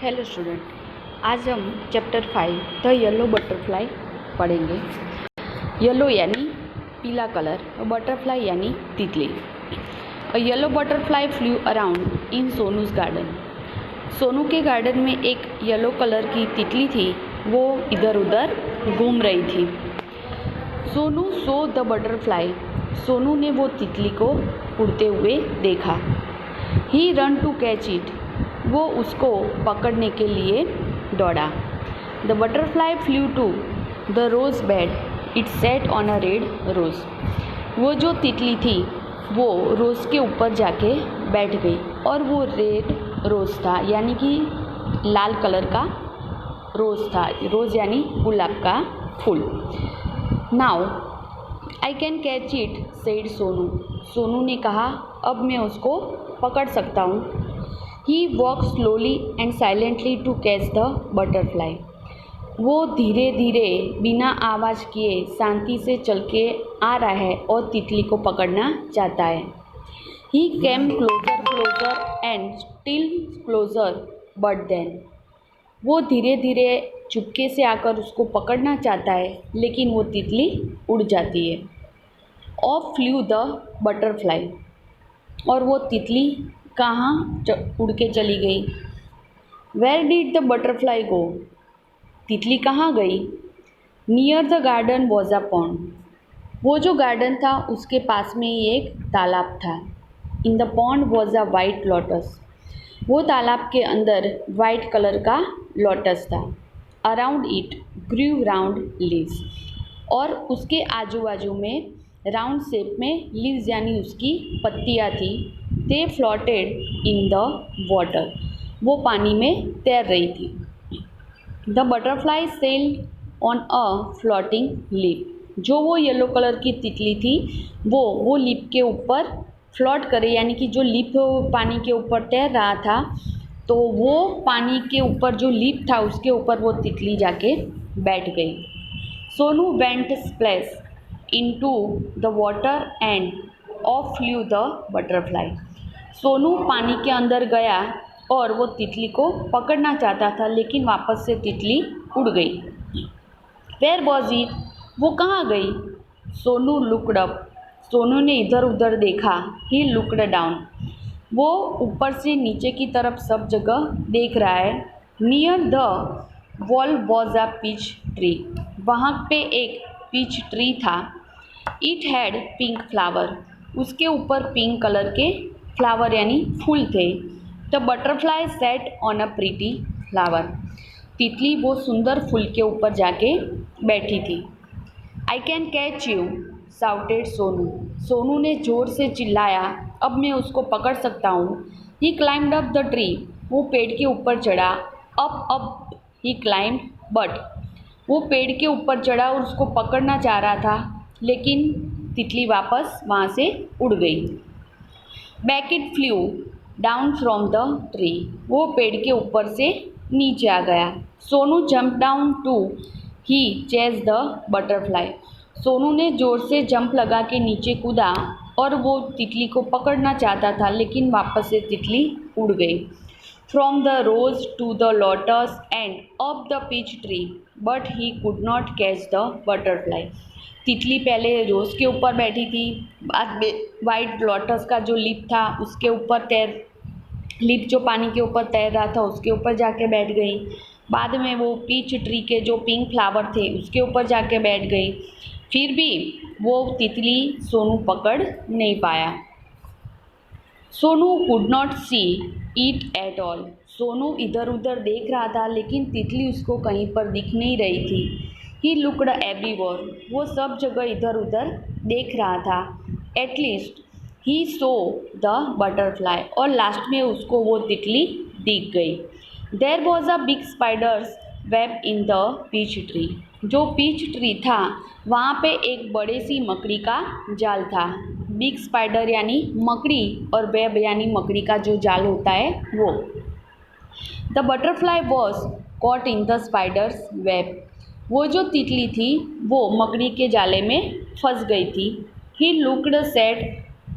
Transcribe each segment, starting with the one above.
Hello student, आज हम chapter 5 the yellow butterfly पढ़ेंगे। येलो यानी पीला कलर और बटरफ्लाई यानी तितली। A yellow butterfly flew around in Sonu's garden. Sonu के गार्डन में एक येलो कलर की तितली थी, वो इधर उधर घूम रही थी। Sonu saw the butterfly. Sonu ने वो तितली को उड़ते हुए देखा। He run to catch it. वो उसको पकड़ने के लिए दौड़ा। The butterfly flew to the rose bed. It sat on a red rose. वो जो तितली थी वो रोज़ के ऊपर जाके बैठ गई और वो रेड रोज़ था, यानी कि लाल कलर का रोज़ था। रोज़ यानी गुलाब का फूल। Now I can catch it said Sonu. Sonu ने कहा, अब मैं उसको पकड़ सकता हूँ। He walked slowly and silently to catch the butterfly. वो धीरे धीरे बिना आवाज़ किए शांति से चल के आ रहा है और तितली को पकड़ना चाहता है। He came closer and still closer, but then वो धीरे धीरे चुपके से आकर उसको पकड़ना चाहता है, लेकिन वो तितली उड़ जाती है। Off flew the butterfly. और वो तितली कहाँ उड़ के चली गई। वेयर डिड द बटरफ्लाई गो। तितली कहाँ गई। Near the garden was a pond. वो जो गार्डन था उसके पास में ही एक तालाब था। In the pond was a white lotus. वो तालाब के अंदर वाइट कलर का लोटस था। Around it grew round leaves. और उसके आजू बाजू में राउंड शेप में लीव्स यानी उसकी पत्तियाँ थी। दे फ्लोटेड इन द वाटर। वो पानी में तैर रही थी। The butterfly sailed on a floating leaf. जो वो येलो कलर की तितली थी वो लीफ के ऊपर फ्लोट करे, यानी कि जो लीफ पानी के ऊपर तैर रहा था, तो वो पानी के ऊपर जो लीफ था उसके ऊपर वो तितली जाके बैठ गई। Sonu went splash into the water end of flu the butterfly. Sonu पानी के अंदर गया और वो तितली को पकड़ना चाहता था, लेकिन वापस से तितली उड़ गई। Where was it. वो कहाँ गई। Sonu looked up. सोनू ने इधर उधर देखा। He looked down. वो ऊपर से नीचे की तरफ सब जगह देख रहा है। Near the wall was a peach tree. वहाँ पे एक पीच ट्री था। It had pink flower. उसके ऊपर पिंक कलर के फ्लावर यानी फूल थे। The butterfly sat on a pretty flower. तितली वो सुंदर फूल के ऊपर जाके बैठी थी। I can catch you shouted Sonu. Sonu ने ज़ोर से चिल्लाया, अब मैं उसको पकड़ सकता हूँ। ही क्लाइम्ड अप द ट्री। वो पेड़ के ऊपर चढ़ा। अप ही क्लाइम्ड बट वो पेड़ के ऊपर चढ़ा और उसको पकड़ना चाह रहा था, लेकिन तितली वापस वहाँ से उड़ गई। Back it flew down from the tree. वो पेड़ के ऊपर से नीचे आ गया। Sonu jump down to he chase the butterfly. Sonu ने ज़ोर से जंप लगा के नीचे कूदा और वो तितली को पकड़ना चाहता था, लेकिन वापस से तितली उड़ गई। From the rose to the lotus and up the peach tree, but he could not catch the butterfly. तितली पहले रोज़ के ऊपर बैठी थी, बाद में वाइट लोटस का जो लीफ था उसके ऊपर लीफ जो पानी के ऊपर तैर रहा था उसके ऊपर जाके बैठ गई। बाद में वो पीच ट्री के जो पिंक फ्लावर थे उसके ऊपर जाके बैठ गई। फिर भी वो तितली सोनू पकड़ नहीं पाया। Sonu could not see it at all. Sonu इधर उधर देख रहा था, लेकिन तितली उसको कहीं पर दिख नहीं रही थी। He looked everywhere. वो सब जगह इधर उधर देख रहा था। At least he saw the butterfly. और लास्ट में उसको वो तितली दिख गई। There was a big spiders web in the peach tree. जो पीच ट्री था वहाँ पे एक बड़े सी मकड़ी का जाल था। बिग स्पाइडर यानी मकड़ी और वेब यानी मकड़ी का जो जाल होता है वो। The butterfly was caught in the spiders web. वो जो तितली थी वो मकड़ी के जाले में फंस गई थी। He looked sad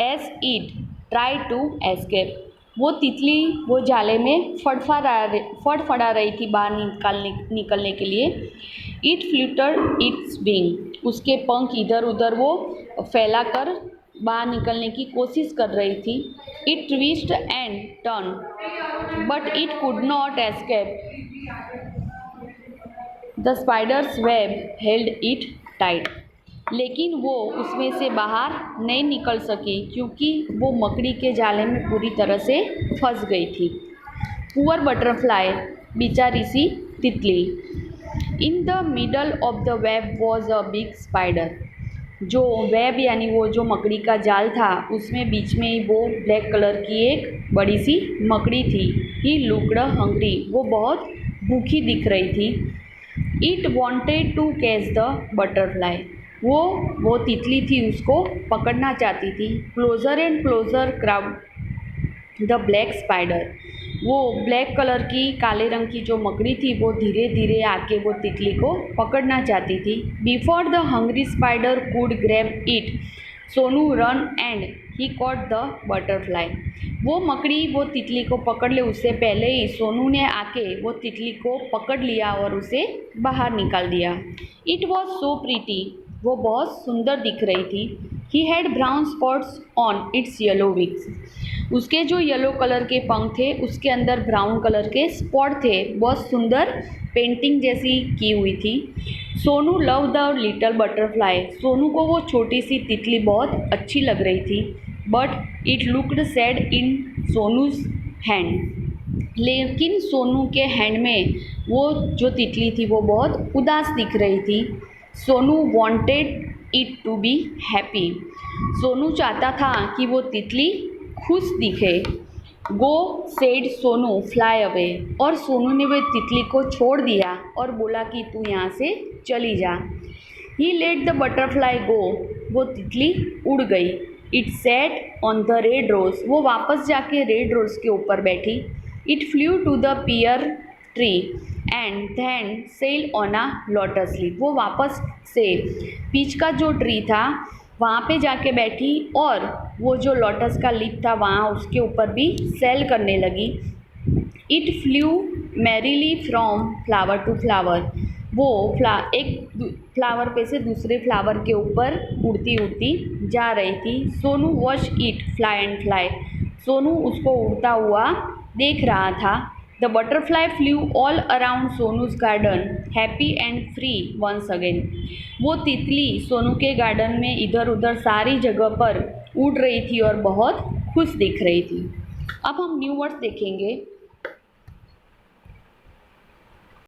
as it try to escape. वो तितली वो जाले में फड़फड़ा रही थी बाहर निकलने के लिए। इट फ्लूटर्ड इट्स विंग, उसके पंख इधर उधर वो फैला कर बाहर निकलने की कोशिश कर रही थी। It twist and turn but it could not escape the spiders web held it tight, लेकिन वो उसमें से बाहर नहीं निकल सकी क्योंकि वो मकड़ी के जाले में पूरी तरह से फंस गई थी। पुअर बटरफ्लाई, बेचारी सी तितली। In the middle of the web was a big spider, जो वेब यानी वो जो मकड़ी का जाल था उसमें बीच में ही वो ब्लैक कलर की एक बड़ी सी मकड़ी थी। ही लुक्ड हंग्री, वो बहुत भूखी दिख रही थी। It wanted to catch the butterfly, वो तितली थी, उसको पकड़ना चाहती थी। Closer and closer crawled the black spider, वो ब्लैक कलर की काले रंग की जो मकड़ी थी वो धीरे धीरे आके वो तितली को पकड़ना चाहती थी। Before the hungry spider could grab it, Sonu run and he caught the butterfly, वो मकड़ी वो तितली को पकड़ ले उससे पहले ही सोनू ने आके वो तितली को पकड़ लिया और उसे बाहर निकाल दिया। इट वॉज सो प्रीटी, वो बहुत सुंदर दिख रही थी। He had brown spots on it's yellow wings, उसके जो येलो कलर के पंख थे उसके अंदर ब्राउन कलर के स्पॉट थे, बहुत सुंदर पेंटिंग जैसी की हुई थी। Sonu love the little butterfly, Sonu को वो छोटी सी तितली बहुत अच्छी लग रही थी। But it looked sad in सोनूज hand, लेकिन सोनू के हैंड में वो जो तितली थी वो बहुत उदास दिख रही थी। Sonu wanted it to be happy, Sonu चाहता था कि वो तितली खुश दिखे। Go said Sonu fly away, और सोनू ने वह तितली को छोड़ दिया और बोला कि तू यहाँ से चली जा। He let the butterfly go, वो तितली उड़ गई। It sat on the red rose, वो वापस जाके रेड रोज के ऊपर बैठी। It flew to the pear tree and then sail on a lotus leaf, वो वापस से पीच का जो ट्री था वहाँ पे जाके बैठी और वो जो लोटस का लीफ था वहाँ उसके ऊपर भी सेल करने लगी। It flew merrily from flower to flower, वो एक फ्लावर पे से दूसरे फ्लावर के ऊपर उड़ती उड़ती जा रही थी। Sonu watch it fly and fly, Sonu उसको उड़ता हुआ देख रहा था। The butterfly flew all around Sonu's garden happy and free once again, वो तितली सोनू के गार्डन में इधर उधर सारी जगह पर उड़ रही थी और बहुत खुश दिख रही थी। अब हम न्यू वर्ड्स देखेंगे।